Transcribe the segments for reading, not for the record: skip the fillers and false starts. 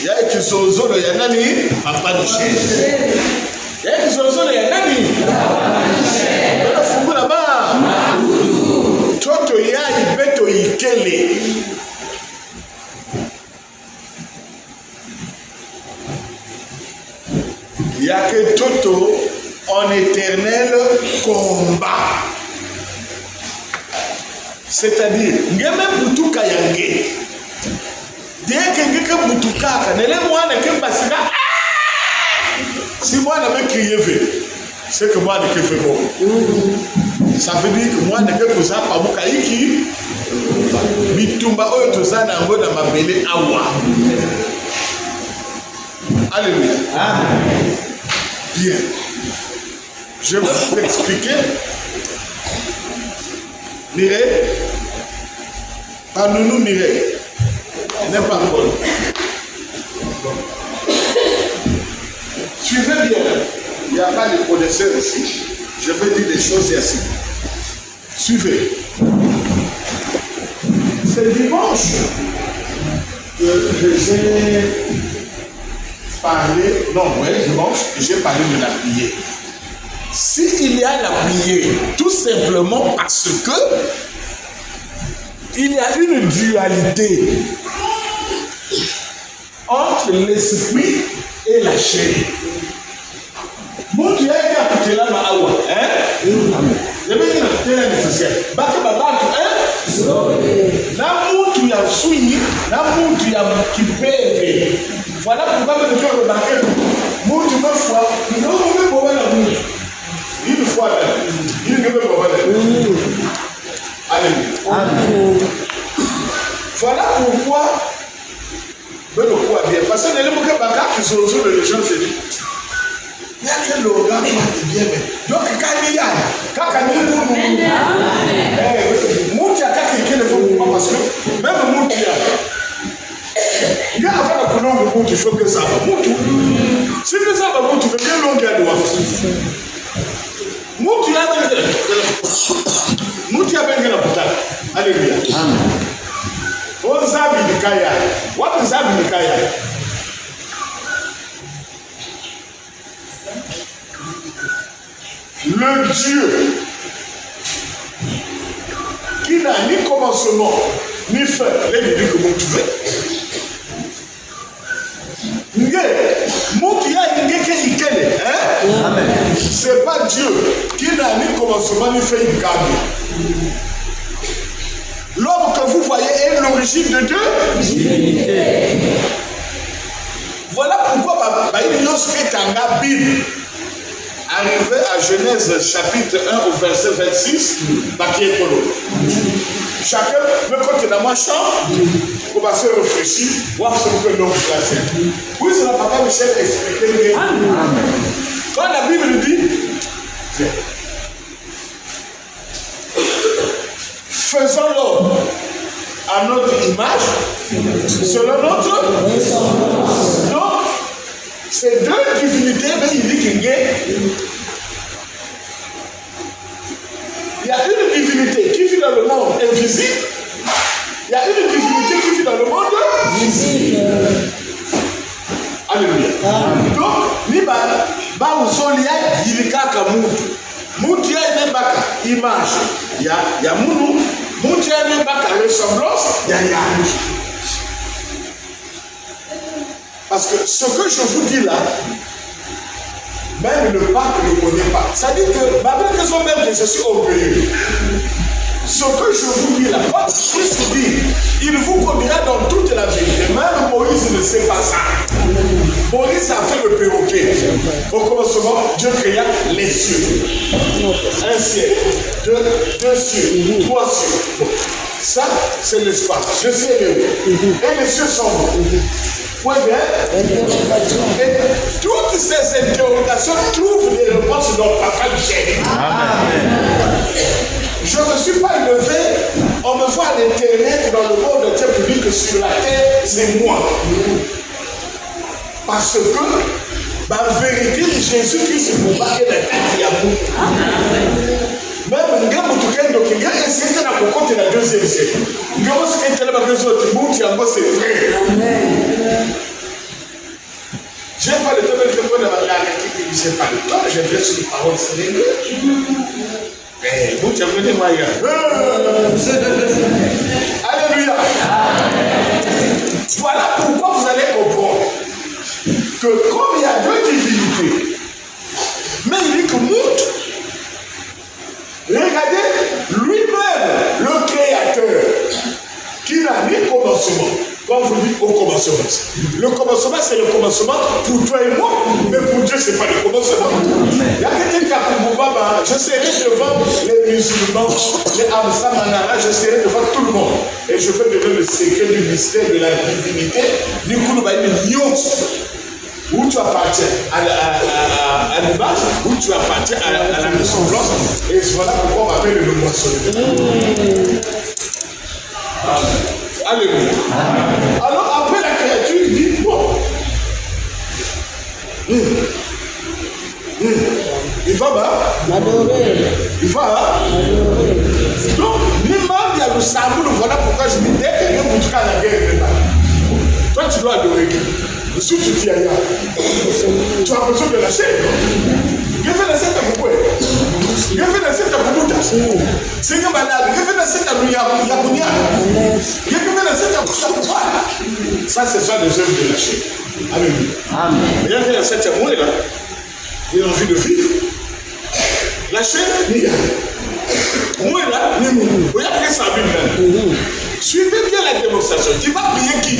Ya kisozolo ya nani? Papa Michel. Ya kisozolo ya nani? Bana fungula ba. Toto ya ibeto ikele. Ya que toto en éternel combat. C'est-à-dire, ngeme butuka yange. Dès que ngeke butukaka, nele mwana ke basika. Si moi na me crier ve, c'est que moi ne ke fait bon. Ça veut dire que moi ne ke posa pa bukaiki. Bitumba oyo tozana ngo na mabele awa. Alléluia. Amen. Bien. Je vais vous expliquer. Mireille, parle-nous Mireille. N'est pas bon. Suivez bien. Il n'y a pas de connaisseurs ici. Je vais dire des choses ici. Suivez. C'est dimanche que j'ai parlé. Non, oui, dimanche, j'ai parlé de la prière. S'il y a la prière, tout simplement parce que il y a une dualité entre l'esprit et la chair. Bon, tu as été apporté là, hein? Je vais dire que tu es nécessaire. L'amour, tu as souillé, l'amour, tu as qui pève. Voilà pourquoi je me fais remarquer. Moi, tu me foi, nous avons même besoin d'amour. Une fois, il ne peut pas voir. Alléluia. Voilà pourquoi, mais le quoi bien, parce que les gens qui sont autour de les gens se disent, il y a quel organe qui est bien, donc quand il y a, quand il y a, Mouti a quelqu'un qui faut pas parce que même Mouti a, il y a avant la couleur de Mouti, il faut que ça va Mouti. Si que ça va Mouti, il faut bien long qu'il y a de Mouti a bien la putain. Alléluia. Amen. On zabi de Kaya. What is zabi de Kaya? Le Dieu qui n'a ni commencement ni fin. Les dit comment tu veux. C'est pas Dieu qui n'a ni commencement ni fin de câble. L'homme que vous voyez est l'origine de Dieu. Voilà pourquoi il y a ce Bible. Arrivé à Genèse chapitre 1 au verset 26, chacun me compte dans ma chambre pour passer réfléchir, voir ce que l'homme fait. Oui, c'est la papa Michel expliqué. Quand la Bible dit, faisons l'homme à notre image, selon notre. Donc, ces deux divinités, mais il dit qu'il y a une divinité qui vit dans le monde invisible, il y a une divinité qui vit dans le monde visible. Alléluia. Donc, il y a image, il y a Mounou, Mouti a même pas ressemblance, il y a parce que ce que je vous dis là, même le pape ne connaît pas. Ça dit que, malgré que son même que je suis orgueilleux, ce que je vous dis là, votre Christ dit, il vous conduira dans toute la vérité. Même Moïse ne sait pas ça. Moïse a fait le perroquet. Au commencement, Dieu créa les cieux. Un ciel, deux cieux, trois cieux. Ça, c'est l'espace. Je sais bien. Et les cieux sont bons. Point bien. Et toutes ces interrogations trouvent des réponses dans Papa Michel. Amen. Je ne me suis pas élevé, on me voit à l'internet dans le monde de Dieu public que sur la terre, c'est moi. Parce que, en vérité, Jésus-Christ est pour battre la tête, il y a beaucoup. Même un gars qui a essayé de raconter la deuxième siècle. Il y a aussi quelqu'un qui a dit c'est vrai. pas le temps de répondre à la critique, je n'ai pas le temps, j'adresse une parole sérénée. Mais vous, tu as venu moyen. Alléluia. Voilà pourquoi vous allez comprendre que comme il y a deux divinités, mais il dit que monte, regardez lui-même, le Créateur, qui n'a ni commencement. Comme vous dites au commencement. Le commencement, c'est le commencement pour toi et moi, mais pour Dieu, ce n'est pas le commencement. Il y a quelqu'un qui a pour Boubaba, je serai devant les musulmans, les Amsamanara, je serai devant tout le monde. Et je vais donner le secret du mystère de la divinité, du coup, nous allons dire où tu appartiens à l'image, où tu appartiens à la ressemblance. Et voilà pourquoi on m'appelle le moissonneur. Alléluia. Alors après la créature, il dit bon. Il va m'adorer. Il va m'adorer. Donc, lui-même, il y a le sabot. Voilà pourquoi je dis dès que Dieu vous dit à la guerre, toi tu dois adorer Dieu. Si tu dis ailleurs, tu as besoin de lâcher. Je vais laisser ta coupe. Je vais laisser ta coupe. C'est une balade. Je vais laisser ta coupe. Je vais laisser ta coupe. Ça, c'est ça les œuvres de lâcher. Alléluia. Amen. Il y a cette amour là. Il a envie de vivre. Lâcher, ni là. Moi là, ni moi. Regardez ça, Bible. Suivez bien la démonstration. Tu vas prier qui?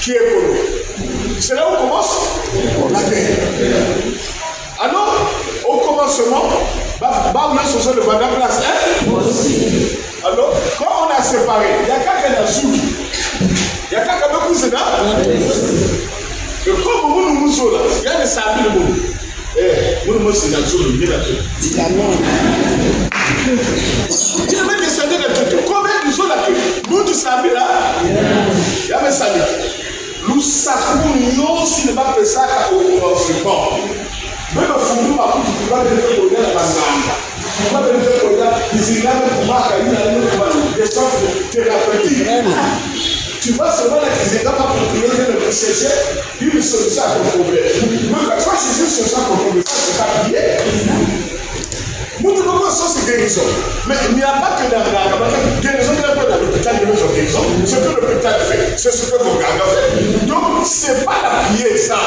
Qui est pour nous? C'est là où commence la guerre. Alors, au commencement, on a sur le vendeur place. Alors, quand on a séparé, il y a quelqu'un qui a souki. Il y a quelqu'un qui a beaucoup là. Et comme nous sommes là, il y a des sables de monde. Nous sommes là, nous sommes là. Il y a des sables de tout. Combien nous sommes là? Nous sommes là. Il y a des sables. Nous savons si ne pas faire ça au commencement. Mais le fondement, tu vas devenir pour la bande. Tu vas devenir pour la discipline pour marquer des sortes thérapeutiques. Tu vas seulement la discipline pour prier de chercher une solution à ton problème. Mais quand tu vas chercher une solution à ton problème, ça c'est pas prier. Nous devons voir ça, c'est guérison. Mais il n'y a pas que dans la guérison, il n'y a pas dans l'hôpital de nos guérisons. Ce que l'hôpital fait, c'est ce que vos gardes ont fait. Donc, ce n'est pas la prière, ça.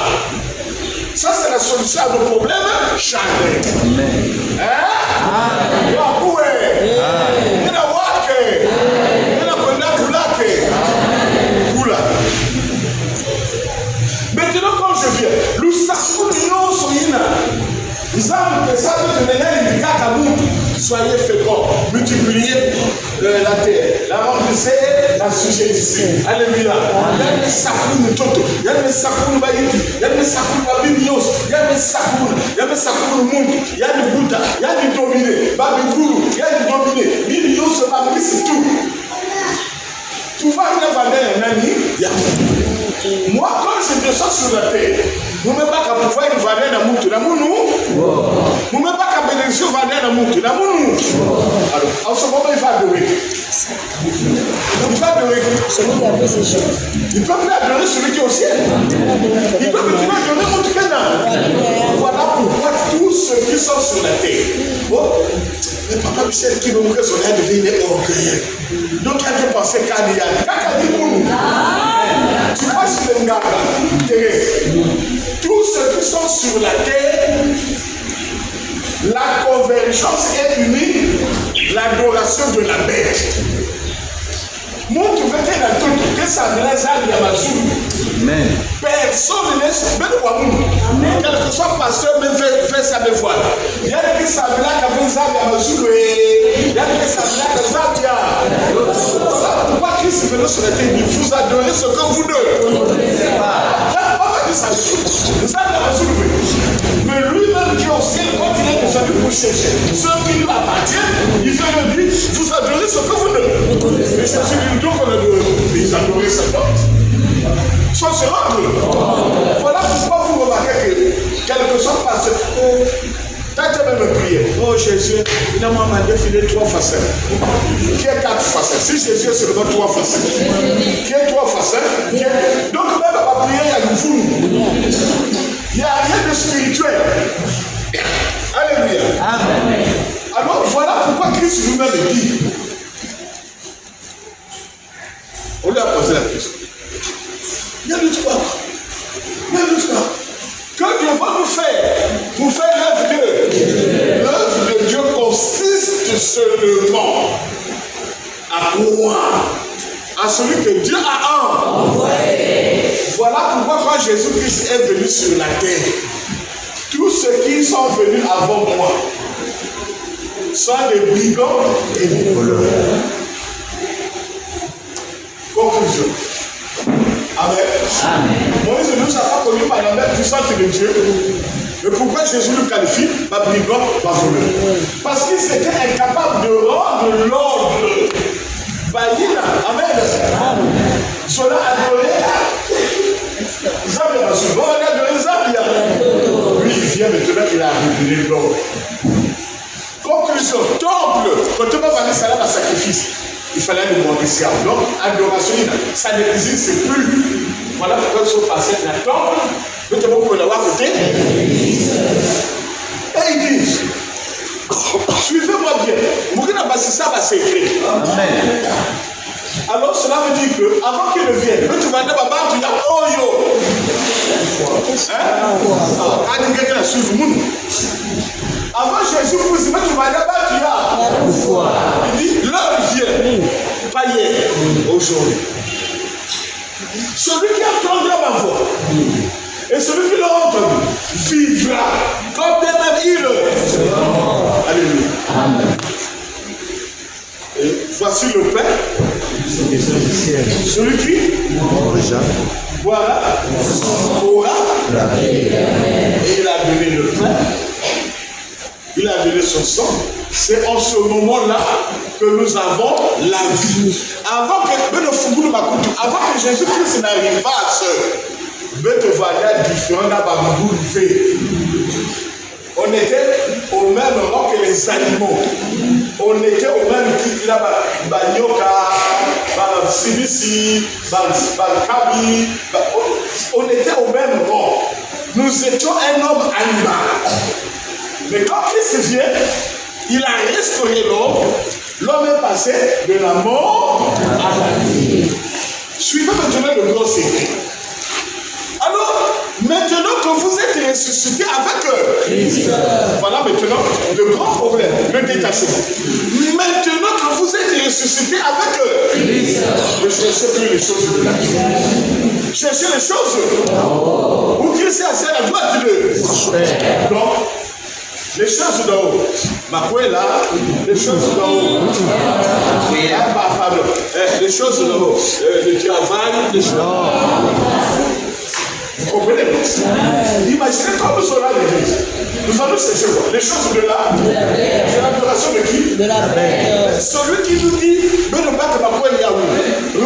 Ça, c'est la solution à nos problèmes charnels. Hein? Il y a Koué. Il y a Wake. Il y a Kondakulake. Koula. Maintenant, quand je viens, nous savons que nous sommes là. Nous avons que ça peut devenir une carte à nous. Soyez féconds, multipliez la terre, la remplissez, la sujettissez. Alléluia. Il y a des sacouni toto, il y a des sacouni baïti, il y a des sacouni babibios, il y a des sacouni monde, il y a du Bouddha, il y a du dominé, babigourou, il y a du dominé, bibios, babis, c'est tout. Tout va venir vendre un ami. Moi, quand je descends sur la terre, nous ne pouvons pas pouvoir une valeur dans mon tour. Nous ne pouvons pas bénéficier de valeur dans mon tour. Alors, en ce moment, il va adorer. Il va adorer. Il peut plus adorer celui qui est au ciel. Il peut plus adorer mon Canaan. Voilà pourquoi tous ceux qui sont sur la terre. Oh, le papa Michel qui nous montre son aide devient orgueilleux. Donc, il y a des pensées cardiaques. Tu vois sur le gars, Thérèse, tous ceux qui sont sur la terre, la convergence est unie, l'adoration de la bête. Moi, tu veux qu'il y ait un truc, que ça me laisse à l'Amazon. Personne ne laisse, même quoi, quel que soit pasteur, mais fait sa devoir. Il y a des qui savent là qu'avec ça, l'Amazon, il y a des qui savent là que ça, il y a. Pourquoi Christ est venu sur la terre, il vous adorez ce que vous ne connaissez pas. Mais lui-même qui est au ciel, quand il est descendu pour chercher ceux qui lui appartiennent, il fait le dire, vous adorez ce que vous ne connaissez pas. Mais c'est celui donc qu'on adore. Ils adoraient sa porte. Soit c'est l'autre. Voilà pourquoi vous remarquez que quelque chose passe. Quand tu as même prié, oh Jésus, il a défilé 3 facettes. Qui est 4 facettes? Si Jésus est seulement 3 facettes. Qui est 3 facettes? Donc même à prier, il y a une foule. Christ lui-même dit. On lui a posé la question. Il y a d'autres fois. Que Dieu va nous faire pour faire l'œuvre de Dieu. L'œuvre de Dieu consiste seulement à croire à celui que Dieu a envoyé. Voilà pourquoi quand Jésus-Christ est venu sur la terre, tous ceux qui sont venus avant moi sont des brigands et des voleurs. Conclusion. Amen. Moïse ne nous a pas connus par la même puissance de Dieu. Mais pourquoi Jésus le qualifie pas brigand, pas voleur? Parce qu'il s'était incapable de rendre l'ordre. Amen. Cela a donné Zambia. Bon, on a donné Zambia. Lui, il vient maintenant, il a révélé l'ordre. Conclusion. Temple. Quand on va parler ça là, sacrifice. Il fallait le montrer ça. Donc, adoration, ça n'existe plus. Voilà pourquoi ils sont passés dans le temple. Nous devons pour l'avoir côté. Et ils disent, suivez-moi bien. Moukina Bassissa va s'écrire. Amen. Alors, cela veut dire que, avant qu'il ne vienne, tu vas dire, Baba, tu as Oyo. Avant Jésus, tu vas dire, Baba, tu as. Il dit, l'heure vient. Pas hier, aujourd'hui. Celui qui attendra ma voix et celui qui l'aura entendu vivra comme des mêmes îles. Alléluia. Amen. Et voici le Père. Celui qui voilà aura et il a donné le Père. Il a donné son sang. C'est en ce moment-là que nous avons la vie. Avant que Jésus-Christ n'arrive pas à ce différent on était au même rang que les animaux. On était au même titre là, on était au même rang. Nous étions un homme animal. Mais quand Christ vient, il a restauré l'homme. L'homme est passé de la mort à la vie. Suivez maintenant le grand secret. Alors, maintenant que vous êtes ressuscité avec Christ, voilà maintenant le grand problème, le détachement. Maintenant que vous êtes ressuscité avec Christ, ne cherchez plus les choses de la vie. Cherchez les choses où Christ est assis à la droite de Dieu. Donc, les choses d'en haut. Makwela, les choses d'en haut. Les choses d'en haut. Le travail, les choses. Vous comprenez? Imaginez comme nous sommes là l'église. Nous allons chercher quoi? Les choses de là. C'est l'adoration de qui? De la paix. Celui qui nous dit, mais ne pas que Makwela y a où?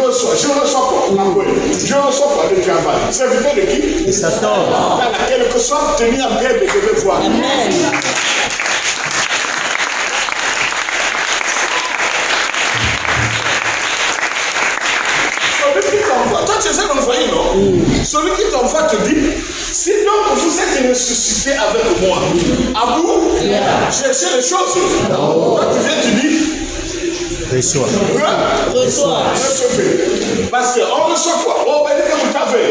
Reçois. Je reçois quoi? Makwela. Je reçois quoi? Le travail. C'est vivant de qui? De Satan. Dans laquelle que soit tenu en guerre de devez voir. Amen. Toi, tu es un envoyé, non? Celui qui t'envoie te dit, si donc vous êtes ressuscité avec moi, à vous, cherchez les choses. Toi, tu viens, tu dis, reçois. Reçois. Recevez. Parce qu'on reçoit quoi? On va dire que vous t'avez.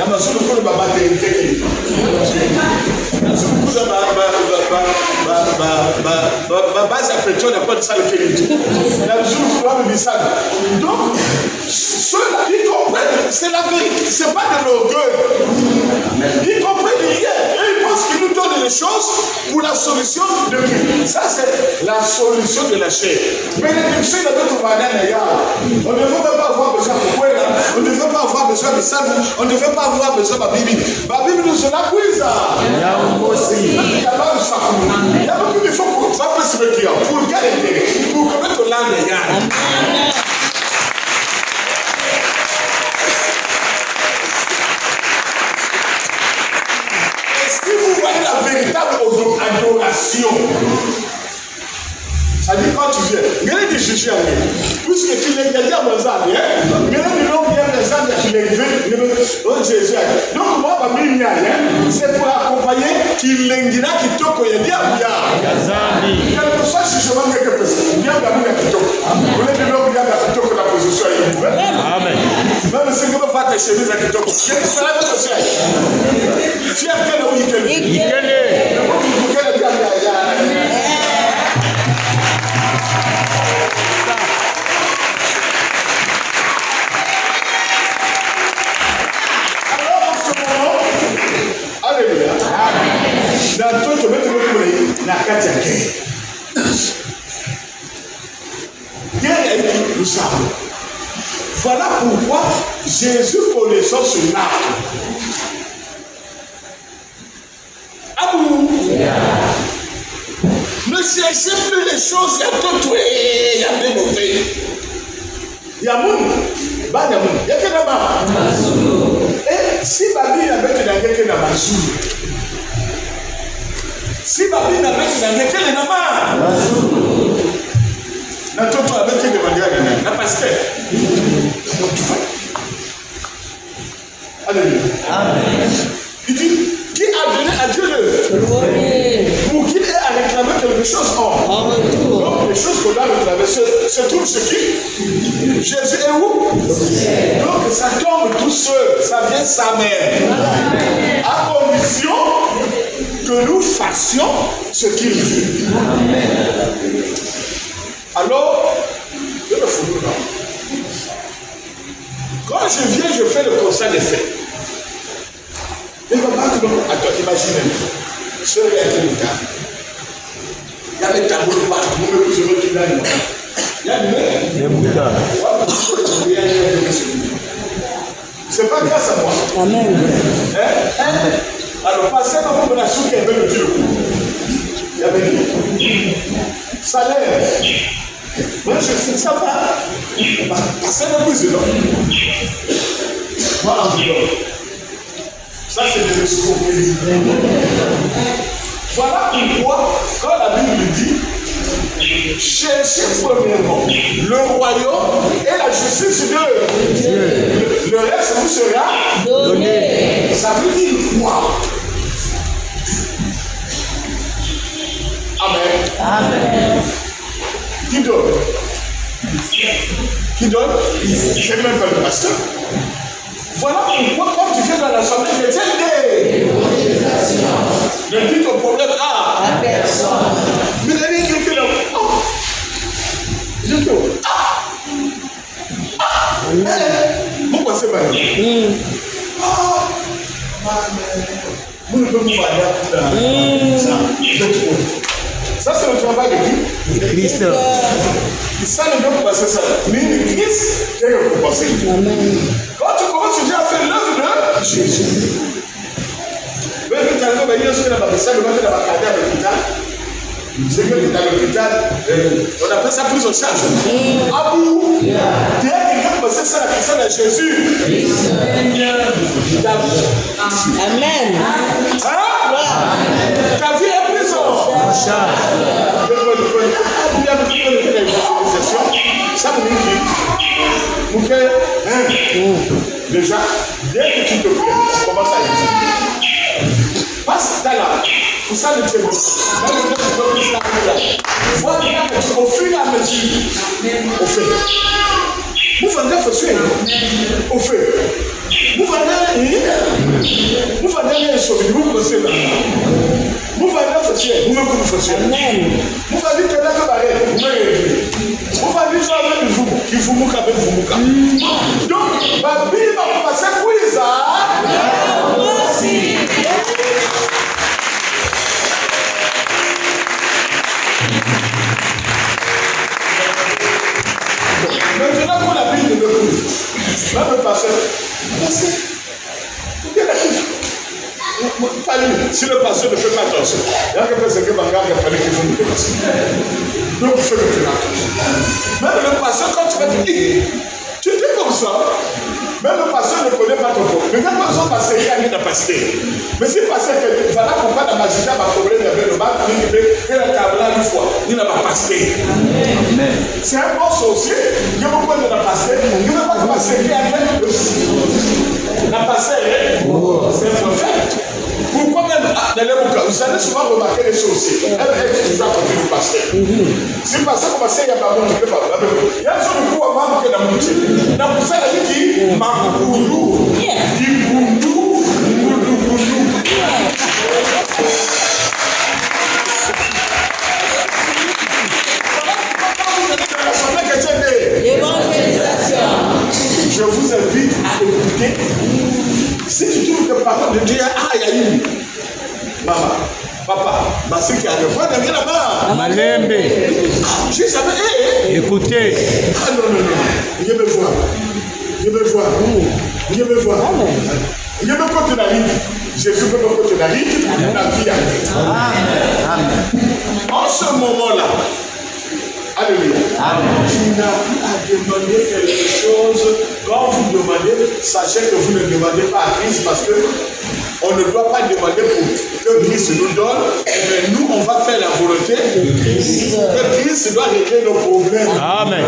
Amazon le baba teke. Base à pétrole n'a pas de ça le crédit. Donc, ceux-là, ils comprennent, c'est la vérité, c'est pas de l'orgueil. Ils comprennent rien et ils pensent qu'ils nous donnent les choses pour la solution de Dieu. Ça, c'est la solution de la chair. Mais les choses de notre manière, on ne veut pas avoir besoin de quoi, on ne veut pas avoir besoin de ça, on ne veut pas avoir besoin de ma Bible. Ma Bible nous en a pris ça. Il y a pas de ça. Il y a beaucoup de choses pour ça peut se mettre pour le garder, pour que notre langue est garde. Est-ce que vous voyez la véritable adoration? Ça dit quand tu viens, regardez des juges, puisque tu l'as dit à mon âme, regardez l'homme bien les âmes qui l'ont élevé, Jésus. Donc, moi, c'est pour accompagner qu'il l'engina qui toque et dire bien. Quel que soit si je m'en quelque chose, bien d'amour qui toque. Vous voulez que l'homme bien qui toque la position est ouverte. Amen. Même si vous faites des chemises qui toquent, qu'est-ce que cela veut dire? Fier que le week-end. Alléluia. Dans tout le monde, la carte guerre nous savons. Voilà pourquoi Jésus connaissant ce arbre. Abou. Ne cherchez plus les choses, il y a tout, il y a des mauvais. Il y a moun, il y a moun, il y a que là-bas. Et si Babi avait que dans quelqu'un là-bas, si Babi n'avait que dans quelqu'un là-bas, n'a tout avec qui demander à quelqu'un, n'a pas ce que. Alléluia. Amen. Il dit, qui a donné à Dieu le pour qu'il ait à réclamer quelque chose en retour. Donc les choses qu'on a réclamées se trouvent ce qui Jésus est où? Donc ça tombe tout seul, ça vient sa mère. À condition que nous fassions ce qu'il veut. Alors, je me fous là. Quand je viens, je fais le constat des faits. Et papa, attends, imaginez, ce qui le cas. Il y avait des tableaux partout, je me dis là, il y a des boutards. C'est pas grâce à moi. Amen. Alors, passez dans la soupe qui avait le Dieu. Il y avait dit, salaire. Moi, je sais, ça va. Passez dans le plus de l'homme. Voilà, ça, c'est des discours. Voilà pourquoi, quand la Bible dit, cherchez premièrement le royaume et la justice de Dieu. Le reste vous sera donné. Ça veut dire quoi? Amen. Amen. Qui donne? Qui donne? C'est même pas le pasteur. Voilà pourquoi quand tu viens dans l'assemblée, je tiens des ne dis ton problème à personne. Mais il y a quelqu'un là. Je te vous passez mal. Vous ne pouvez pas aller ça, c'est le travail de qui? De Christ. Ça ne peut pas passer ça. Mais le Christ, quel est le passer? Quand tu commences déjà à faire l'œuvre de Jésus. Mais tu as dit que tu as ça, le matin, tu as regardé à l'hôpital. C'est que tu es à l'hôpital. On appelle ça prise en charge. Abou, tu as quelqu'un qui passait ça, la personne à Jésus. Amen. Ta vie est prise en charge. Ça veut dire que déjà, dès que tu te fais, commence à dire. Passe ta là, pour ça le témoin. Vois bien que au fur et à mesure, au fait. Vous vendez au fait. Vous vendez un sauvé, vous pensez là. Vous vendez vous me connaissez. Vous vendez que là, vous vendez qu'il faut mouka. Donc, ma Bible va passer quiz. Merci. Maintenant, pour la Bible me quiz, va me passer. Si le pasteur ne fait pas attention, il y a quelqu'un qui va regarder qu'il faut nous dépasser. Donc, il faut que tu l'attention. Même le pasteur, quand tu vas te dire, tu dis comme ça, même le pasteur ne connaît pas ton problème. Mais quand on va passer, il y a pasteur. Mais si le pasteur, voilà pourquoi la magistrat va problème avec le bac, il a table là une fois, il n'a pas pasteur. C'est un bon sorcier, il y a beaucoup de la pasteur, il n'a pas pasteur qui a fait la pasteur. pasteur. Si pasteur commence à y avoir un peu, il y a un seul coup à maman qui est dans mon métier. Dans pour ça, il dit Makoulou, Iboundou, Moulouboulou. L'évangélisation. Je vous invite à écouter. Si tu trouves que parole de Dieu, il y a une. Maman, papa, c'est qui a le point de là-bas. Malembe. Je savais, Écoutez. Ah non. Je me vois. Je me vois. Je me vois. Je me compte la vie. Jésus me compte la vie. La vie. En ce moment-là, alléluia. Tu n'as plus à demander quelque chose. Quand vous demandez, sachez que vous ne demandez pas à Christ parce que on ne doit pas demander pour que Christ nous donne, mais nous, on va faire la volonté de Christ. Que Christ doit régler nos problèmes. Amen.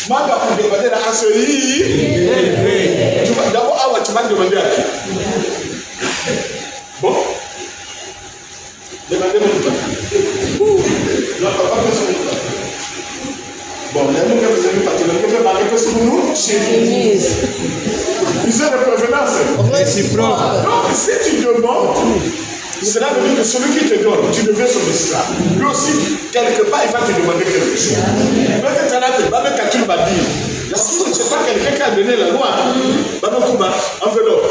Moi, pour demander à celui, d'abord, tu vas demander à qui? Bon. Demandez-moi tout à l'heure. Papa, bon, les gens que vous avez pas que sur nous, c'est ils ont des prévenances. Réciproque. Donc, si tu demandes, cela veut dire que celui qui te donne, tu deviens son esclave. Lui aussi, quelque part, il va te demander quelque chose. Peut-être que tu as fait, quand tu vas dire. La Bible, ce n'est pas quelqu'un qui a donné la loi. Enveloppe.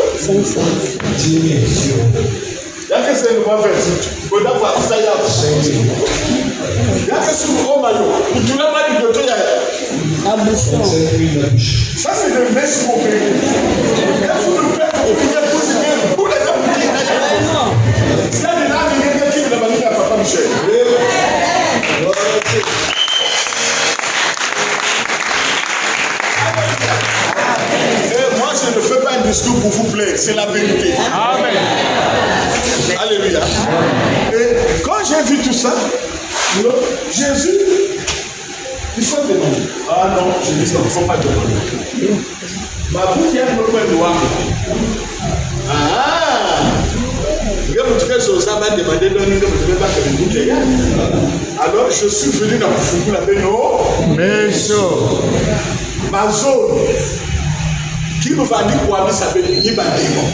Il y a que c'est le mauvais. Il faut d'abord ça y a. Il y a que sur le haut maillot. Tu n'as pas dit de toi. Ça, c'est le messie pour payer. Il y a tout le père qui vient posséder pour les gens qui viennent. C'est un élan qui vient qui vient de la papa Michel. Et moi, je ne fais pas un discours pour vous plaire. C'est la vérité. Amen. Alléluia. Et quand j'ai vu tout ça, Jésus, il faut demander. Ah non, je dis non, il ne faut pas demander. Ma bouche est un peu noire. Ah! Alors je suis venu dans Fufu la Beno. Ma zone. Qui me va dire quoi mais ça veut dire pas démon.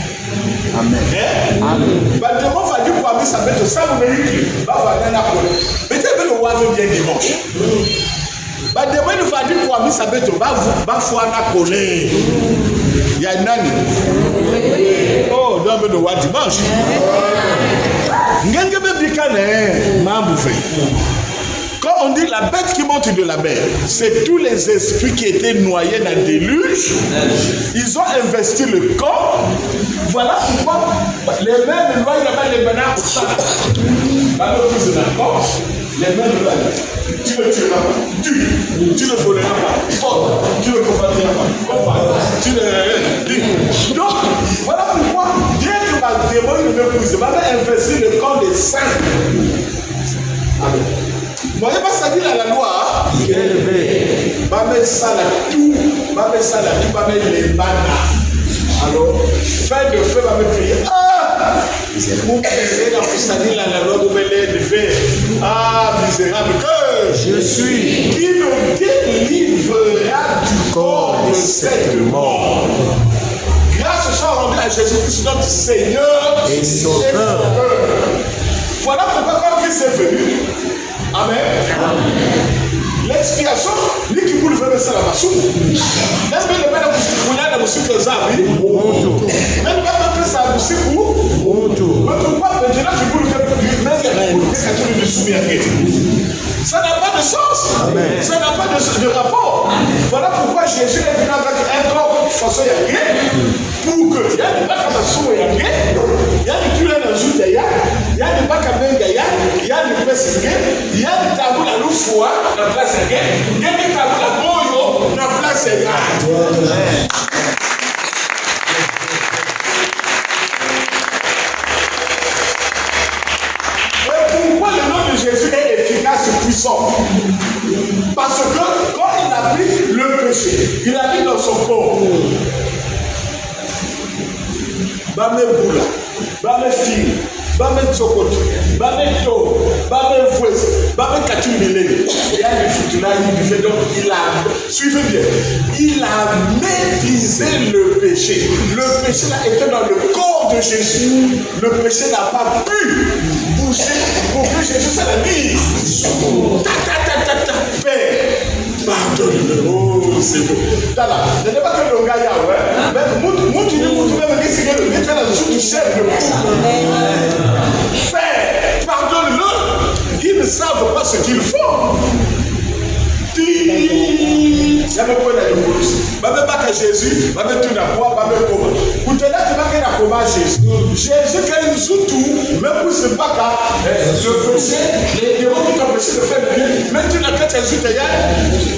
Amen. Bah démon va dire quoi mais ça veut dire ça vous mérite. Bah va gagner quoi. Mais tu veux le voir bien dimanche. Bah démon il va dire quoi mais ça veut dire bah foi na coller. Il y a une année. Oh non mais le voir dimanche. Ngenge be bikane mamouvé. Quand on dit la bête qui monte de la mer, c'est tous les esprits qui étaient noyés dans le déluge. Ils ont investi le corps. Voilà pourquoi les mêmes noyés là-bas, les menaces pour ça. Alors qu'ils sont d'accord, les mêmes noyés. Tu ne tueras pas, tu ne voleras pas, tu ne combattras pas, tu ne... Donc, voilà pourquoi Dieu qui va démolir le mépris, va investir le corps des saints. Amen. Moi, je ne vais pas dire à la loi. Va mettre ça là tout, va mettre les bananes. Alors, fin de feu va me crier. Ah! Vous pouvez dans la loi, vous mettez le feu. Ah, misérable que je suis. Qui me délivrera du corps de cette mort. Grâce soit rendue à Jésus-Christ, notre Seigneur et Sauveur. Voilà pourquoi quand Christ est venu. Amen. L'expiation, lui qui vous le fait ça la massou. Est-ce que le père vous a aussi que ça, oui? Même pas que ça a aussi pour. Mais pourquoi maintenant je vous le fais ça n'a pas de sens. Amen. Ça n'a pas de rapport. Voilà pourquoi Jésus est venu avec un corps façon yangé pour que il y a des bacs à massou yangé, il y a des tulles dans le zout il y a des bacs à bengaya, il y a des pesses il y a des tabous à l'oufoua dans la place yangé, il y a des tabous à boyo dans la place yangé. Jésus est efficace et puissant. Parce que quand il a pris le péché, il a mis dans son corps. Bame boula, bame fil, bame tsokoto, bame to, Suivez bien. Il a maîtrisé le péché. Le péché là était dans le corps de Jésus. Le péché n'a pas pu bouger pour que Jésus se la vie. Père, pardonne-le. Oh, c'est beau. Là, ce n'est pas que le gars y a, ouais. Mais tu même dire que le gars là, tu chef le Père, pardonne-le. Ils ne savent pas ce qu'ils font. Il y a même pas de police. Même pas que Jésus, même tout d'abord, même comment. Pour te dire que tu vas comment Jésus. Jésus quand il joue tout, même pour ce pas le péché, les démons qui t'ont péché de faire bien. Même tu n'as qu'à Jésus te dire,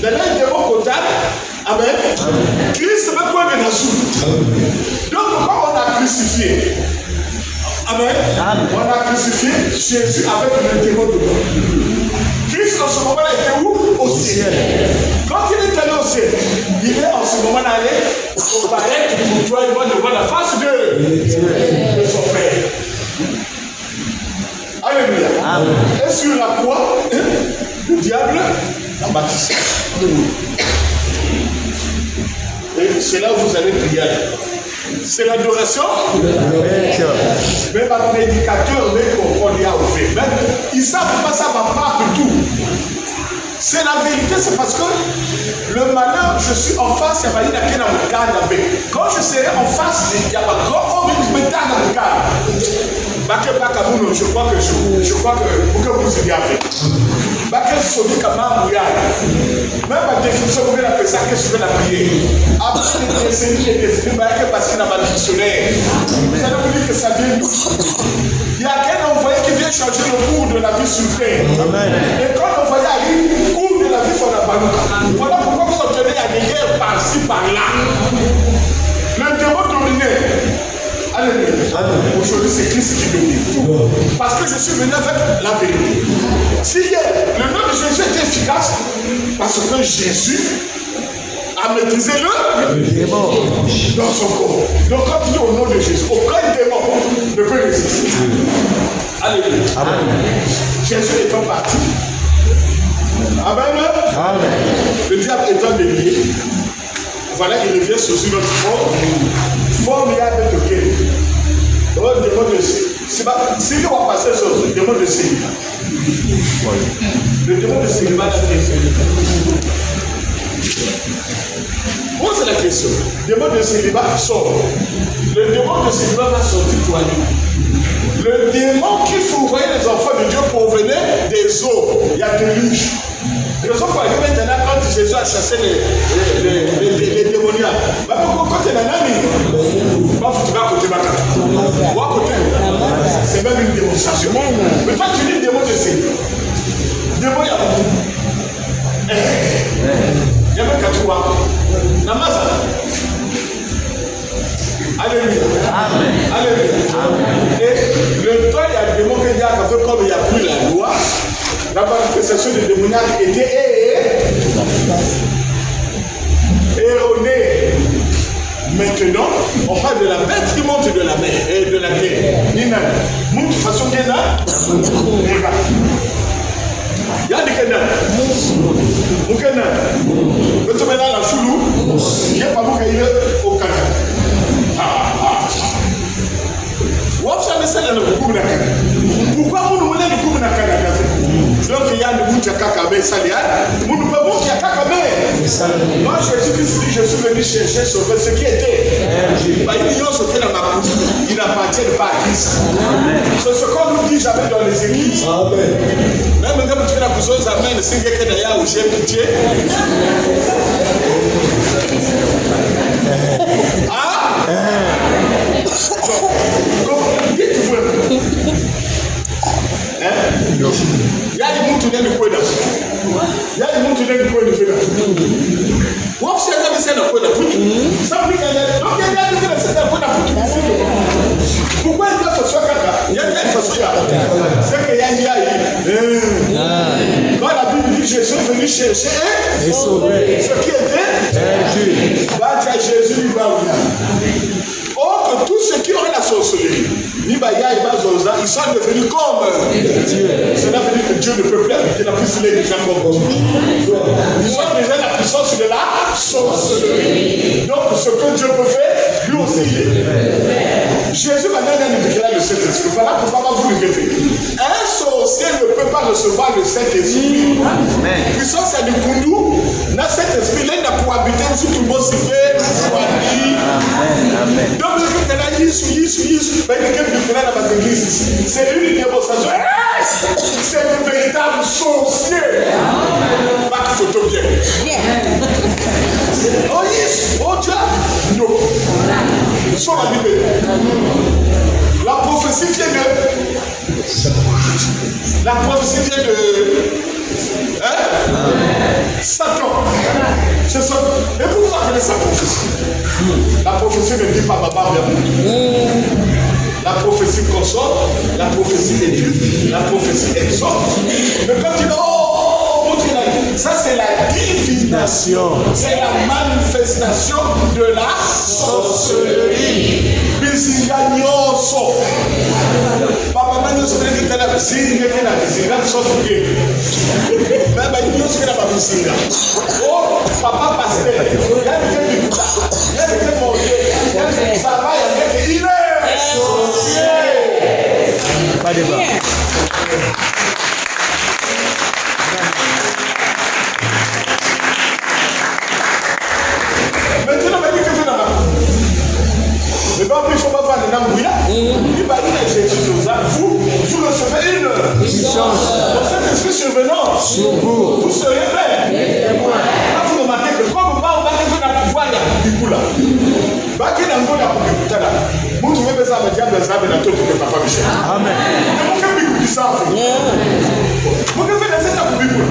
dans les démons comptables, amen. Christ même quoi de la joue. Donc quand on a crucifié, amen. On a crucifié Jésus avec le démon de mort. Christ en ce moment-là était où? Au ciel. Quand il est allé au ciel, il est en ce moment allé pour paraître pour toi et moi devant la face de son Père. Alléluia. Amen. Et sur la croix, le diable l'a baptisé. Et c'est là où vous allez prier. C'est l'adoration. Même un prédicateur, on y a ouvert. Même, ils ne savent pas ça va pas du tout. C'est la vérité, c'est parce que le malheur, je suis en face, il y a pas une avec. Quand je serai en face, il y a pas grand homme qui me donne dans le cadre. Je crois que pour que vous y avez. Même la définition, vous pouvez l'appeler ça, qu'est-ce que vous l'appelez? Après les décennies, parce qu'il n'a pas de dictionnaire. Ça veut dire que ça vient d'où? Il y a qu'un envoyé qui vient changer le cours de la vie sur terre. Et quand l'envoyé arrive, le cours de la vie sur la balouka. Voilà pourquoi vous obtenez à des guerres par-ci, par-là. Le démon dominé. Alléluia. Aujourd'hui, c'est Christ qui domine. Parce que je suis venu avec la vérité. Si le nom de Jésus est efficace, parce que Jésus a maîtrisé le démon dans son corps. Donc, quand tu dis au nom de Jésus, aucun démon ne peut résister. Alléluia. Amen. Jésus étant parti. Amen. Amen. Le diable étant délié. Voilà, il revient sur une autre forme. Forme, il y a de quel? Le démon de célibat. Si on va passer sur le démon de célibat. Le démon de célibat l'a fait. Pose la question. Le démon de célibat sort. Le démon de célibat va sortir toi. Le démon qui fourvoyait les enfants de Dieu pour venir des eaux. Il y a des riches. Raison pour laquelle maintenant, quand Jésus a chassé les démoniaques, quand il y a un ami, tu vas à côté de ma carte. Ou à côté, c'est même une démonstration. Mais toi, tu dis démon de célibat. Démon, il y a beaucoup. Il y a même 4 mois. Namasa. Alléluia. Amen. Alléluia. Amen. Et le temps, il y a des démons qui disent comme il n'y a plus la loi, la manifestation du démoniaque était erronée. Maintenant, on parle de la bête qui monte de la mer et de la terre. Nina, monte de façon qu'il y a. Il y a des canards. Mon canard. Le temps maintenant, la foulou, il n'y a pas beaucoup au canard. Pourquoi vous nous menez le coup de la Canada? Donc il y a le bout de Kakabé, Salia. Vous ne pouvez pas qu'il y a Kakabé. Moi je suis venu chercher sauver ce qui était. Il y a ce qui est dans ma bouche. Il n'appartient pas à Christ. C'est ce qu'on nous dit jamais dans les églises. Même quand tu fais la bouche, amen, c'est quelqu'un d'ailleurs où j'ai pitié. Ah! Il y a des gens qui viennent de quoi là. Il y a des gens qui viennent de quoi de faire là. Vous observez que c'est dans quoi là. Ça veut dire qu'il y a des gens qui viennent de faire c'est dans quoi là. Pourquoi il y a ce soir là? Il y a des façons là. C'est qu'il y a quand la Bible dit Jésus est venu chercher et sauver ce qui était perdu. Là, Jésus lui va ouvrir. Donc, tous ceux qui ont la sorcellerie, ils sont devenus comme Dieu. Cela veut dire que Dieu ne peut plus habiter la puissance des gens comme ils ont déjà la puissance de la sorcellerie. Donc, ce que Dieu peut faire, lui aussi, il fait. Jésus m'a donné un décret de Saint-Esprit. Voilà pourquoi vous le répétez. Un sorcier ne peut pas recevoir le Saint-Esprit. Puissance à du Koundou, dans cet esprit, là, il n'a pour habiter sur tout le monde, s'il fait, donc, le fait que là, c'est une démonstration. C'est le véritable sorcier. Pas de photo bien. Oh yes, oh Dieu. Non. Soit la Bible. La prophétie vient de. La prophétie vient de. Satan. C'est ça. Et pourquoi appelez ça prophétie? La prophétie ne dit pas Baba bien. La prophétie console, la prophétie éduque, la prophétie exhorte. Mais quand tu dis, oh, ça c'est la divination, c'est la manifestation de la sorcellerie. Bisigagnoso. Papa, nous sommes les gens qui sont oh, papa pasteur, il y a des mon Dieu, ça va, il est sorcier. Pas de débat. Maintenant, on va dire que c'est là-bas. Mais pas plus, il ne faut pas faire de l'embrouillard. Il va dire à Jésus, vous recevez une chance. Dans cet esprit survenant, sur vous serez prêts. Là, vous remarquez que comme on va faire la pouvoir, il y a du coup là. Bah, qui est dans le monde, il y a beaucoup de temps là. Vous trouvez que ça va dire que ça va être tout le papa Michel. Amen. Mais mon cœur, il ça. Mon cœur, il ça pour Bible.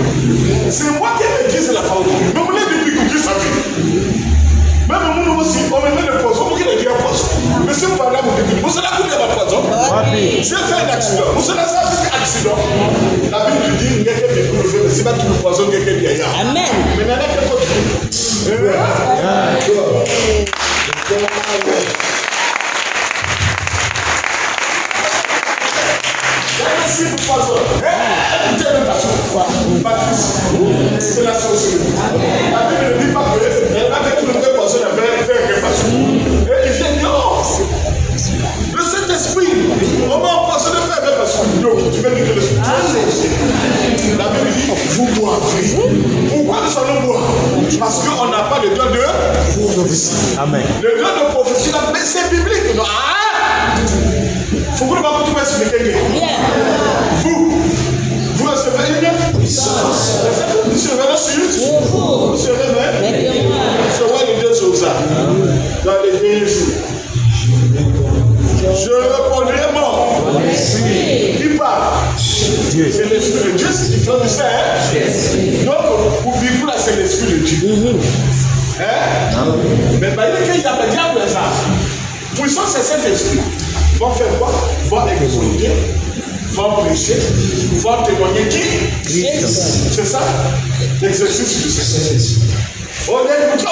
C'est moi qui ai dit la parole. Mais mon cœur, il ça. Même nous aussi, on met le poison, on met le poison. Mais si vous parlez à mon Bible, vous allez couper la poison. J'ai fait un accident. Vous allez faire un accident. La Bible dit, il y a quelqu'un qui peut faire, c'est pas tout le poison, il y a quelqu'un qui a. Amen. Mais il y en a quelqu'un qui c'est le poison. C'est la sorcellerie. La Bible ne dit pas que avec tout le poison, il y avait fait quelque chose. Et il dit non. Le Saint-Esprit, on va empoisonner faire quelque chose. Donc, tu veux dire que le Saint-Esprit. La Bible dit vous boivez. Pourquoi nous allons boire? Parce qu'on n'a pas le don de prophétie. Amen. Le don de prophétie, c'est biblique. Ah! Faut que nous ne pas expliquer. Vous recevez une puissance. Vous serez sur vous serez même. Je vois les deux choses dans les derniers jours. Je répondrai mort. Qui parle? Dieu. C'est l'esprit de Dieu, c'est différent de ça. Donc, pour vivre là, c'est l'esprit de Dieu. Mais il y a le diable ça. Puissance, c'est cet esprit. Vont faire quoi? Vont exaucer, vont prêcher, vont témoigner qui? C'est ça? L'exercice du Saint-Esprit. On est dit,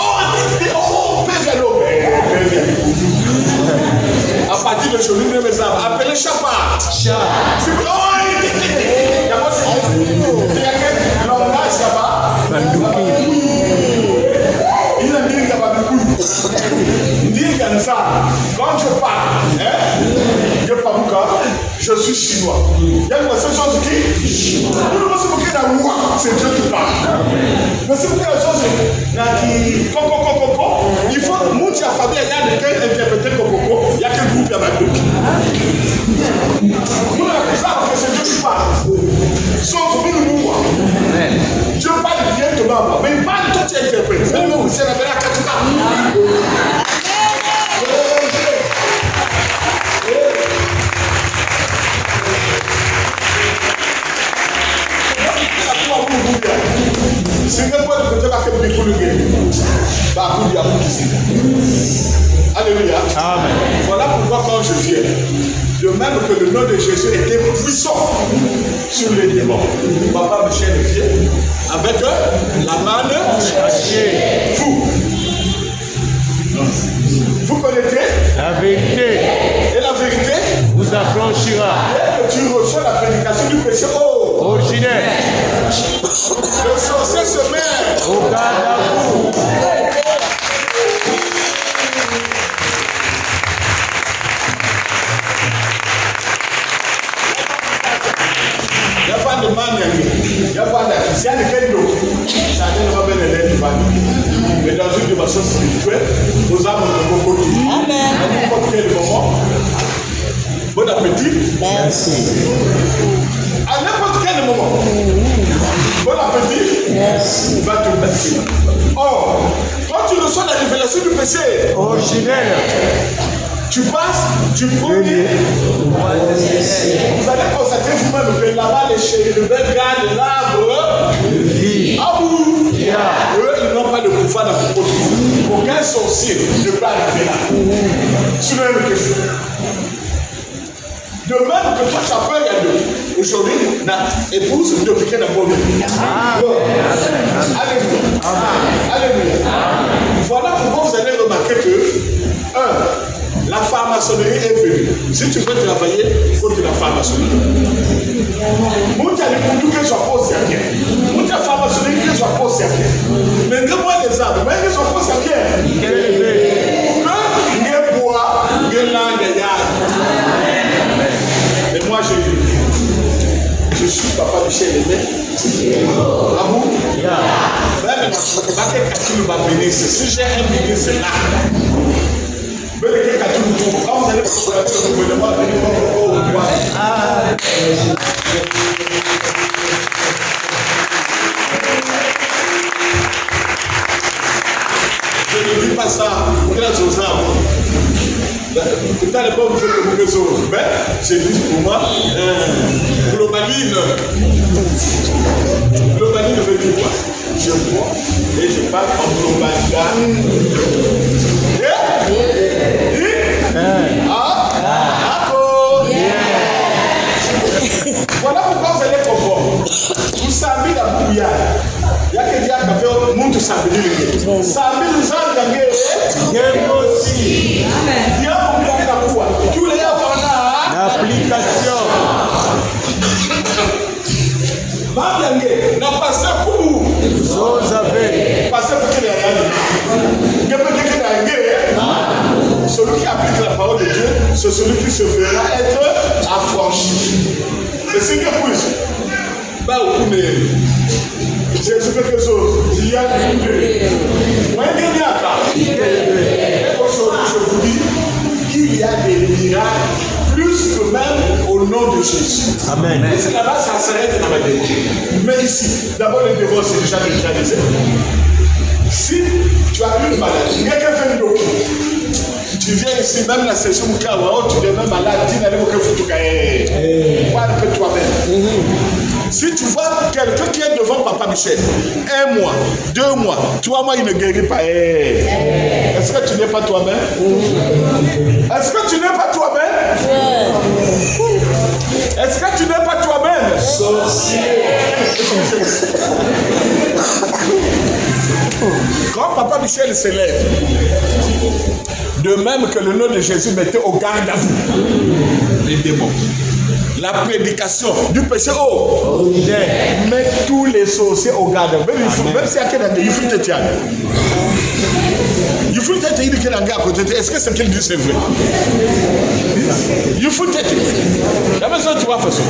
à partir de aujourd'hui, mes âmes, appelez Chapa. Il y a pas de langage Chapa. Il a dit qu'il y a pas de couille. Il dit qu'il y a ça. Quand je parle, je suis chinois. Il y a une chose qui c'est Dieu qui parle. Mais si vous voulez la chose, il faut que nous, la famille, il y a quelqu'un interpréter Kokoko, il y a quel groupe, il y a ma groupe. Nous, la ça, c'est Dieu qui parle. Sauf que nous, Dieu parle directement, mais il parle, toi, tu interprètes. Mais nous, c'est la belle à 4 ans. C'est quoi le côté pour le Alléluia. Amen. Voilà pourquoi quand je viens, de même que le nom de Jésus était puissant sur les démons. Papa Michel vient avec la manne cachée. Vous connaissez La vérité. Et la vérité vous affranchira. Dès que tu reçois la prédication du péché originel, le sorcier se met au garde à vous. Il n'y a pas de manière, il n'y a pas d'acquis. Il y a de quel dos. Ça ne va pas venir de mais dans une dimension spirituelle, nous avons de beaucoup de tout. Amen. À n'importe quel moment. Bon appétit. Merci. À n'importe quel moment. Bon appétit. Merci. Il va te mettre. Or, quand tu reçois la révélation du péché originel, tu passes du premier. Vous allez constater vous-même que là-bas, le bel gars de l'arbre, vie, eux, ils n'ont pas de pouvoir dans le côté. Aucun sorcier ne peut arriver là. Tu n'as même que ça. De même que toi, tu as peur, il y a deux. Aujourd'hui, na épouse de quelqu'un d'un bon Dieu. Alléluia. Alléluia. Voilà pourquoi vous allez remarquer que, la franc-maçonnerie est venue. Si tu veux travailler contre la franc-maçonnerie, monte à l'époque que je sois pas sérieux. Monte à la franc-maçonnerie que je sois pas sérieux. Mais que moi les arbres, mais que je sois pas sérieux. Que les bois, que langue, et moi je suis papa Michel Aimé. Ah bon? Même si j'ai un ministre là, quand vous allez le gouvernement, je ne dis pas ça grâce aux arbres. Tout à l'heure, vous faites quelque chose, mais je dis pour moi, globaline. Globaline veut dire quoi? Je bois et je parle en globaline. Voilà pourquoi vous allez comprendre. Vous savez la bouillade. Il y a que Dieu qui a fait le monde s'habiller. Savez nous en gagner. aussi. Dieu a compris la foi. Tous les gens l'application. n'a passé pour vous avez passé pour qu'il y ait celui qui applique la parole de Dieu, c'est celui qui se fera être affranchi. Et c'est que pour ça. Bah, au coup, j'ai quelque chose. Il y a des moi, il y a et aujourd'hui, je vous dis, il y a des miracles plus que même au nom de Jésus. Amen. Et c'est là-bas, ça s'arrête dans ma vie. Mais ici, d'abord, le divorce, c'est déjà neutralisé. Si tu as une maladie, quelqu'un fait une doctrine, tu viens ici, même la session où tu deviens malade, tu n'as pas que voir que toi-même. Si tu vois quelqu'un qui est devant Papa Michel, 1 mois, 2 mois, 3 mois, il ne guérit pas. Est-ce que tu n'es pas toi-même? Est-ce que tu n'es pas toi-même? Est-ce que tu n'es pas toi-même? Quand Papa Michel s'élève, de même que le nom de Jésus mettait au garde à vous les démons. La prédication du péché, met tous les sorciers au garde. Même si il y a quelqu'un il faut te tirer. Il faut te tirer quelqu'un à côté. Est-ce que ce qu'il dit c'est vrai? Il faut te tirer. Il y a besoin de trois façons.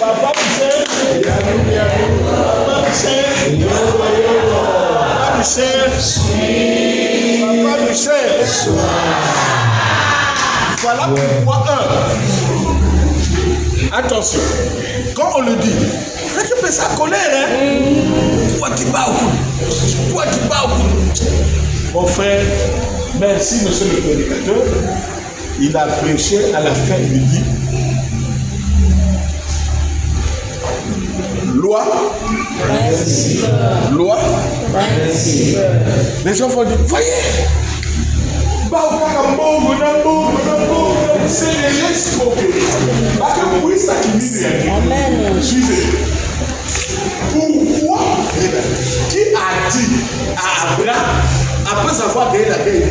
Papa Michel. Papa Michel. Papa Michel. Voilà pourquoi attention, quand on le dit, récupère sa colère, toi tu bats au coup. Mon frère, merci monsieur le prédicateur. Il a prêché à la fin du dit. Loi. Loi. Les gens vont dire, voyez. C'est les escroqués. Parce que oui, ça qui dit. Suivez. Pourquoi Qui a dit à Abraham, après avoir gagné la guerre,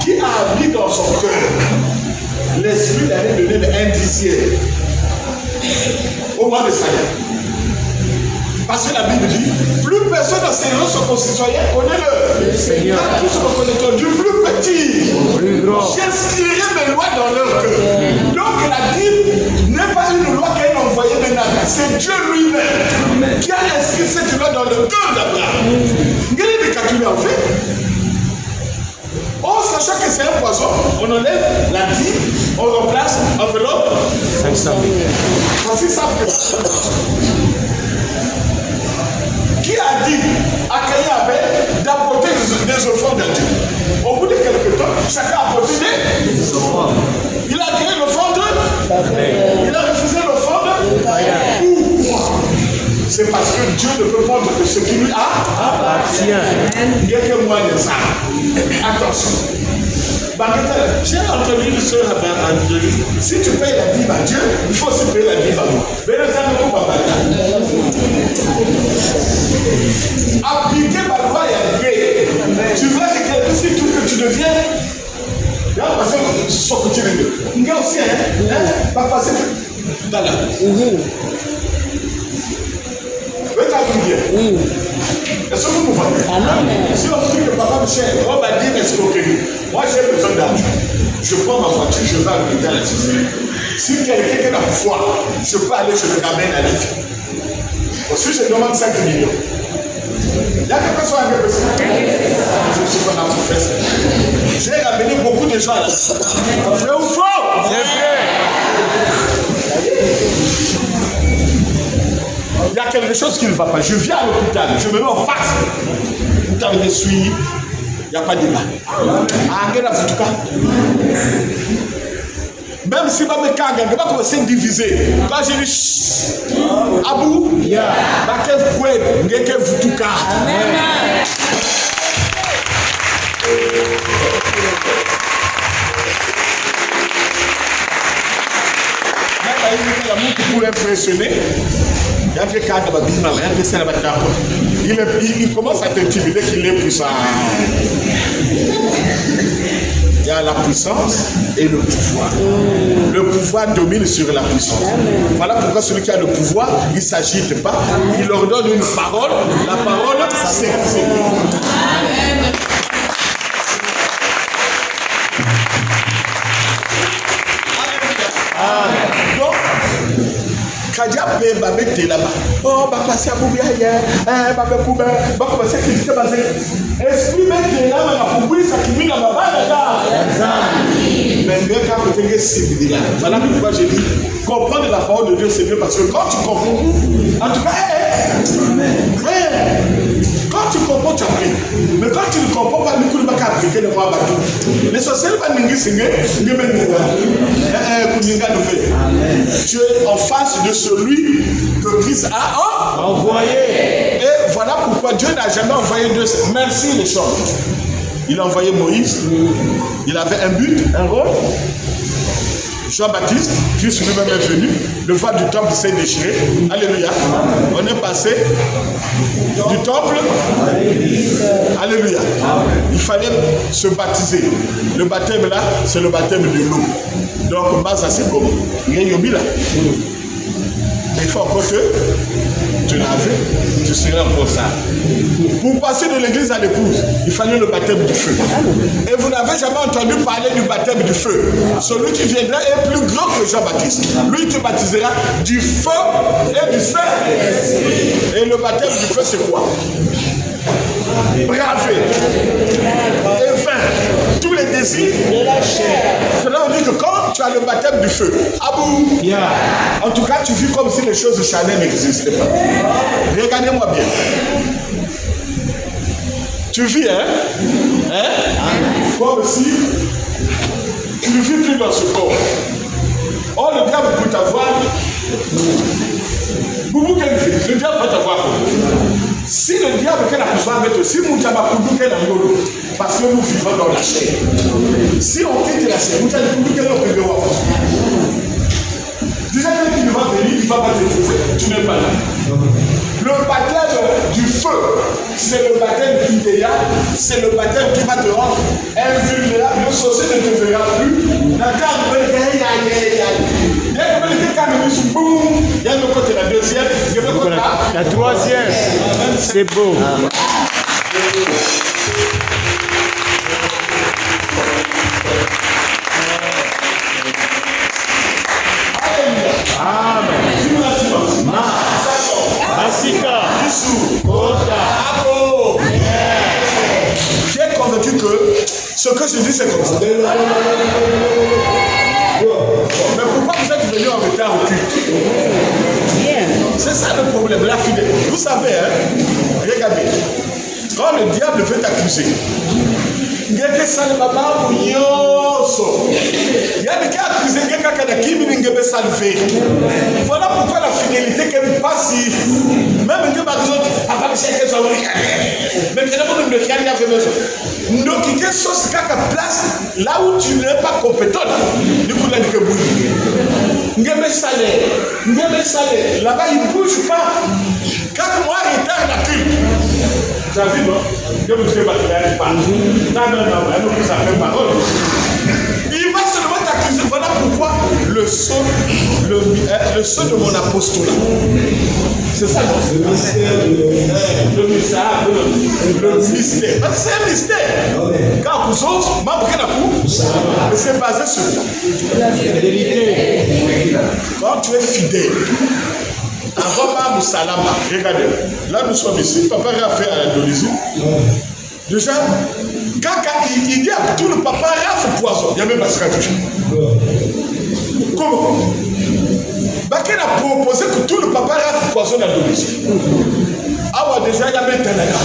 qui a mis dans son cœur l'esprit d'aller donner un dixième au roi de Salem? Parce que la Bible dit, plus personne n'enseignera son concitoyen, connaît-le. Seigneur. Car tous se reconnaîtront, du plus petit, Plus grand. j'inscrirai mes lois dans leur cœur. Donc la Bible n'est pas une loi qu'elle a envoyée de Nathan, c'est Dieu lui-même qui a inscrit cette loi dans le cœur d'Abraham. Quel est le calcul en fait? Oh, sachant que c'est un poison, on enlève la dîme, on remplace enveloppe 500 000. parce qu'ils savent que. Qui a dit à Caïn Abel d'apporter des offrandes à Dieu? Au bout de quelques temps, chacun a apporté des offrandes. Il a créé l'offrande, il a refusé l'offrande. Pourquoi? C'est parce que Dieu ne peut prendre que ce qui lui appartient. Il n'y a que moi de ça. Attention. J'ai entendu une soeur à Dieu. Si tu payes la dîme à Dieu, il faut aussi payer la dîme à moi. Appliquer ma loi et agréer. Tu vois que quelqu'un, si tout que tu deviens. Là, parce que ce que tu veux. Il y a aussi, pas passer dans la. Est-ce que vous me voyez? Si on dit que papa Michel, on va dire escroquerie. Moi j'ai besoin d'argent. Je prends ma voiture, je vais habiter à la société. Si quelqu'un a foi, je peux aller, je le ramène à la vie. Ensuite, je demande 5 millions. Il y a quelque chose à me faire. Je suis pas dans tout fait. J'ai ramené beaucoup de gens là. Vrai ou faux? C'est vrai. Il y a quelque chose qui ne va pas. Je viens à l'hôpital, je me mets en face. L'hôpital me suit, il n'y a pas de débat. Même si je vais commencer à me diviser, quand je dis Abou, je vais vous tout cas. Pour impressionner, il commence à t'intimider qu'il est puissant. Il y a la puissance et le pouvoir. Le pouvoir domine sur la puissance. Voilà pourquoi celui qui a le pouvoir, il ne s'agite pas. Il leur donne une parole. La parole, c'est Amen. Donc, Kadia Bemba mette là-bas. Oh, bah passer à Boubia hier. Bah Koubé, bah commencer à critiquer basé. Esprit mette là-bas pour ça qui vient là-bas. Mais bien qu'à côté de ce là. Voilà pourquoi j'ai dit comprendre la parole de Dieu c'est mieux parce que quand tu comprends, en tout cas, quand tu comprends, tu apprends. Mais quand tu ne comprends pas, nous ne pouvons pas appliquer le roi Batou. Les sorciers ne vont pas singé, tu es en face de celui que Christ a Envoyé. Et voilà pourquoi Dieu n'a jamais envoyé deux. Merci les gens. Il a envoyé Moïse. Il avait un but, un rôle. Jean-Baptiste, Christ lui-même est venu. Le voile du temple s'est déchiré. Alléluia. On est passé du temple. Alléluia. Il fallait se baptiser. Le baptême là, c'est le baptême de l'eau. Donc, Baza, c'est comme Yomi là. Mais il faut encore que tu l'avais, tu serais encore ça. Pour passer de l'église à l'épouse, il fallait le baptême du feu. Et vous n'avez jamais entendu parler du baptême du feu. Celui qui viendra est plus grand que Jean-Baptiste. Lui, tu baptiseras du feu et du feu. Et le baptême du feu, c'est quoi? Braver et vaincre tous les désirs de la chair. Cela on dit que quand tu as le baptême du feu, Abou, en tout cas tu vis comme si les choses charnelles n'existaient pas. Regardez-moi bien. Tu vis, comme si tu ne vis plus dans ce corps. Oh, le diable peut t'avoir. Boubou, le diable peut t'avoir. Si le diable qu'elle a besoin avec toi, si mon tabacoudou qu'elle a ngolo, parce que nous vivons dans la chair. Si on quitte la chair, nous allons nous qu'elle a besoin. Déjà qu'il va venir, ne va pas t'épouser, tu n'es pas là. Le baptême du feu, c'est le baptême idéal, c'est le baptême qui va te rendre invulnérable. Le sorcier ne te verra plus. Il y a le côté la deuxième, il y a le côté La troisième, c'est beau. Amen. Masika. Tu es convaincu que ce que je dis c'est comme ça. Mais pourquoi vous êtes venu en retard au culte? C'est ça le problème, la fidélité. Vous savez, hein, regardez, quand le diable veut t'accuser, il y a des salles maman il y a des cas accusés, il y a des cas qui voilà pourquoi la fidélité est passive. Même que par exemple, donc il y a chose qui place là où tu n'es pas compétent. Du coup, là, là-bas, il ne bouge pas. 4 mois retard la culte. Tu as vu, non? Il va seulement t'accuser. Voilà pourquoi le saut de mon apostolat. C'est ça, non? Le mystère. C'est un mystère. Car vous autres, c'est basé sur la fidélité. Quand tu es fidèle, avant Mamou Salama, regardez, là nous sommes ici, papa a fait à l'Indonésie. Déjà, quand il dit à tout le papa Raph poison, il n'y a même pas ce qu'il comment? Bakel a proposé que tout le papa Raph poison l'Indonésie. Ah ouais, déjà il y a même Tanaga.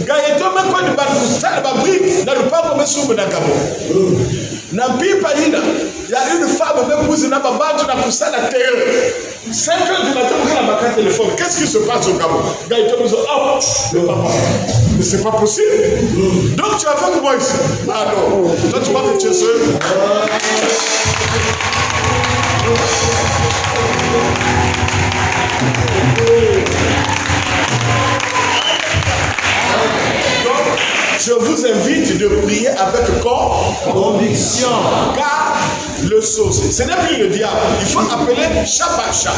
Quand il est tombé quoi de Bakousta, de Babri, dans le parc comme Soum d'Agabo. Nampi Païna, il y a une femme, même vous, n'a pas battu la poussa la terre. 5 heures du matin, on a ma téléphone. Qu'est-ce qui se passe au Gabon? Quand il tombe, oh, le papa. Mais c'est pas possible. Donc tu as fait que moi ici. Ah non. Toi, tu vois que tu es seul. Je vous invite de prier avec conviction. Car le saucier, ce n'est plus le diable. Il faut appeler Chabacha.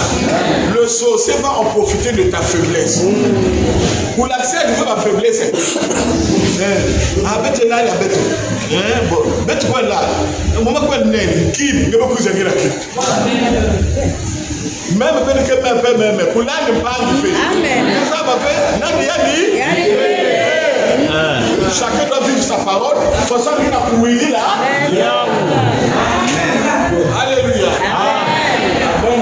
Le saucier va en profiter de ta faiblesse. Pour l'accès de ma faiblesse. Même pour là ne pas arriver. Chacun doit vivre sa parole. De toute façon, il a pour là. Alléluia. Bon,